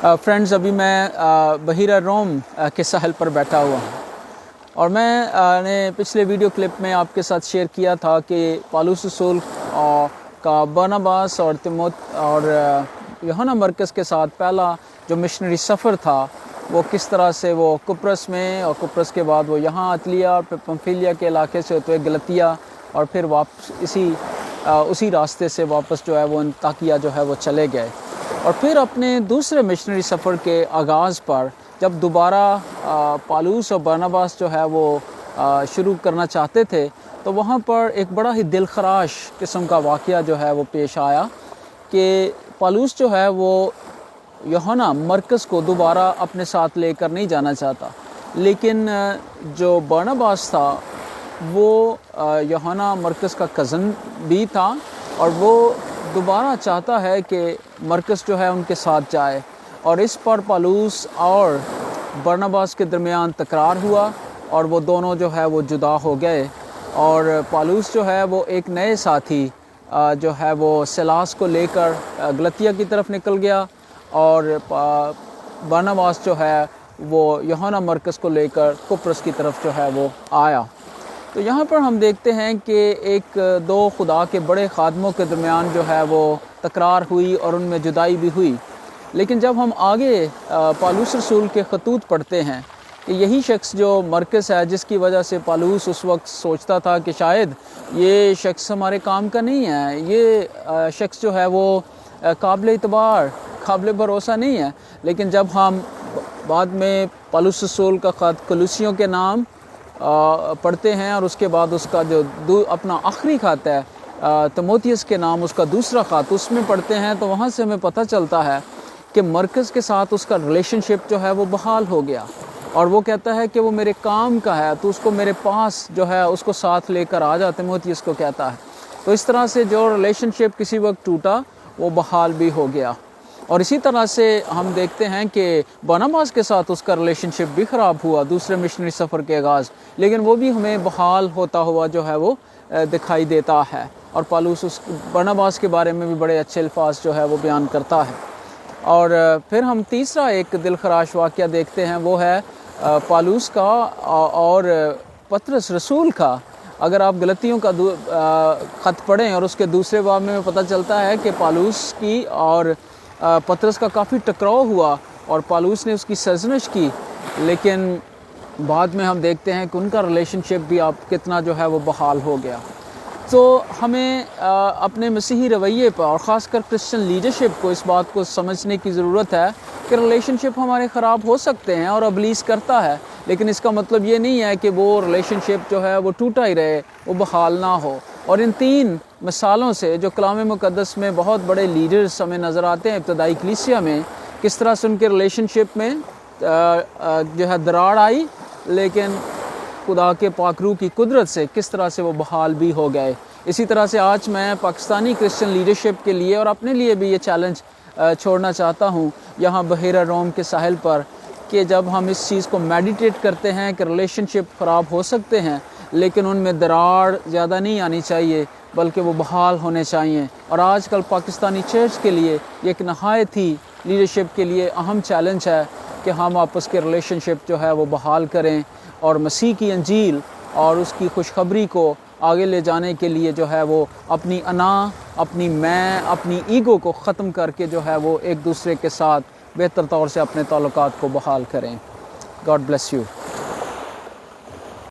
Friends ابھی میں بحیرہ روم کے ساحل پر بیٹھا ہوا ہوں، اور میں نے پچھلے ویڈیو کلپ میں آپ کے ساتھ شیئر کیا تھا کہ پالوس رسول کا برناباس اور یوحنا مرکز کے ساتھ پہلا جو مشنری سفر تھا وہ کس طرح سے وہ قبرص میں، اور قبرص کے بعد وہ یہاں عطلیہ اور پھر پمفیلیا کے علاقے سے ہوتے ہوئے گلتیہ، اور پھر واپس اسی راستے سے واپس جو ہے وہ انطاکیہ جو ہے وہ چلے گئے۔ اور پھر اپنے دوسرے مشنری سفر کے آغاز پر جب دوبارہ پالوس اور برناباس جو ہے وہ شروع کرنا چاہتے تھے تو وہاں پر ایک بڑا ہی دل خراش قسم کا واقعہ جو ہے وہ پیش آیا کہ پالوس جو ہے وہ یوحنا مرکز کو دوبارہ اپنے ساتھ لے کر نہیں جانا چاہتا، لیکن جو برناباس تھا وہ یوحنا مرکز کا کزن بھی تھا، اور وہ دوبارہ چاہتا ہے کہ مرکز جو ہے ان کے ساتھ جائے، اور اس پر پالوس اور برناباس کے درمیان تکرار ہوا اور وہ دونوں جو ہے وہ جدا ہو گئے، اور پالوس جو ہے وہ ایک نئے ساتھی جو ہے وہ سیلاس کو لے کر گلتیہ کی طرف نکل گیا، اور برناباس جو ہے وہ یوحنا مرکز کو لے کر قبرص کی طرف جو ہے وہ آیا۔ تو یہاں پر ہم دیکھتے ہیں کہ ایک دو خدا کے بڑے خادموں کے درمیان جو ہے وہ تکرار ہوئی اور ان میں جدائی بھی ہوئی، لیکن جب ہم آگے پالوس رسول کے خطوط پڑھتے ہیں کہ یہی شخص جو مرکز ہے جس کی وجہ سے پالوس اس وقت سوچتا تھا کہ شاید یہ شخص ہمارے کام کا نہیں ہے، یہ شخص جو ہے وہ قابل اعتبار، قابل بھروسہ نہیں ہے، لیکن جب ہم بعد میں پالوس رسول کا خط کلوسیوں کے نام پڑھتے ہیں، اور اس کے بعد اس کا جو اپنا آخری خط ہے تیموتھیوس کے نام، اس کا دوسرا خط، اس میں پڑھتے ہیں تو وہاں سے ہمیں پتہ چلتا ہے کہ مرکز کے ساتھ اس کا ریلیشن شپ جو ہے وہ بحال ہو گیا، اور وہ کہتا ہے کہ وہ میرے کام کا ہے تو اس کو میرے پاس جو ہے اس کو ساتھ لے کر آ جا، تیموتھیوس کو کہتا ہے۔ تو اس طرح سے جو ریلیشن شپ کسی وقت ٹوٹا وہ بحال بھی ہو گیا، اور اسی طرح سے ہم دیکھتے ہیں کہ برناباس کے ساتھ اس کا ریلیشن شپ بھی خراب ہوا دوسرے مشنری سفر کے آغاز، لیکن وہ بھی ہمیں بحال ہوتا ہوا جو ہے وہ دکھائی دیتا ہے، اور پالوس اس برناباس کے بارے میں بھی بڑے اچھے الفاظ جو ہے وہ بیان کرتا ہے۔ اور پھر ہم تیسرا ایک دل خراش واقعہ دیکھتے ہیں، وہ ہے پالوس کا اور پطرس رسول کا۔ اگر آپ غلطیوں کا خط پڑھیں اور اس کے دوسرے باب میں پتہ چلتا ہے کہ پالوس کی اور پطرس کا کافی ٹکراؤ ہوا اور پالوس نے اس کی سرزنش کی، لیکن بعد میں ہم دیکھتے ہیں کہ ان کا ریلیشن شپ بھی کتنا جو ہے وہ بحال ہو گیا۔ تو ہمیں اپنے مسیحی رویے پر اور خاص کر کرسچن لیڈرشپ کو اس بات کو سمجھنے کی ضرورت ہے کہ ریلیشن شپ ہمارے خراب ہو سکتے ہیں اور ابلیس کرتا ہے، لیکن اس کا مطلب یہ نہیں ہے کہ وہ ریلیشن شپ جو ہے وہ ٹوٹا ہی رہے، وہ بحال نہ ہو۔ اور ان تین مثالوں سے جو کلام مقدس میں بہت بڑے لیڈرز ہمیں نظر آتے ہیں ابتدائی کلیسیا میں، کس طرح سے ان کے ریلیشن شپ میں جو ہے دراڑ آئی، لیکن خدا کے پاک روح کی قدرت سے کس طرح سے وہ بحال بھی ہو گئے۔ اسی طرح سے آج میں پاکستانی کرسچن لیڈرشپ کے لیے اور اپنے لیے بھی یہ چیلنج چھوڑنا چاہتا ہوں یہاں بحیرہ روم کے ساحل پر، کہ جب ہم اس چیز کو میڈیٹیٹ کرتے ہیں کہ ریلیشن شپ خراب ہو سکتے ہیں، لیکن ان میں دراڑ زیادہ نہیں آنی چاہیے بلکہ وہ بحال ہونے چاہیے۔ اور آج کل پاکستانی چرچ کے لیے یہ ایک نہایت ہی لیڈرشپ کے لیے اہم چیلنج ہے کہ ہم آپس کے ریلیشن شپ جو ہے وہ بحال کریں، اور مسیح کی انجیل اور اس کی خوشخبری کو آگے لے جانے کے لیے جو ہے وہ اپنی انا، اپنی میں، اپنی ایگو کو ختم کر کے جو ہے وہ ایک دوسرے کے ساتھ بہتر طور سے اپنے تعلقات کو بحال کریں۔ God bless you.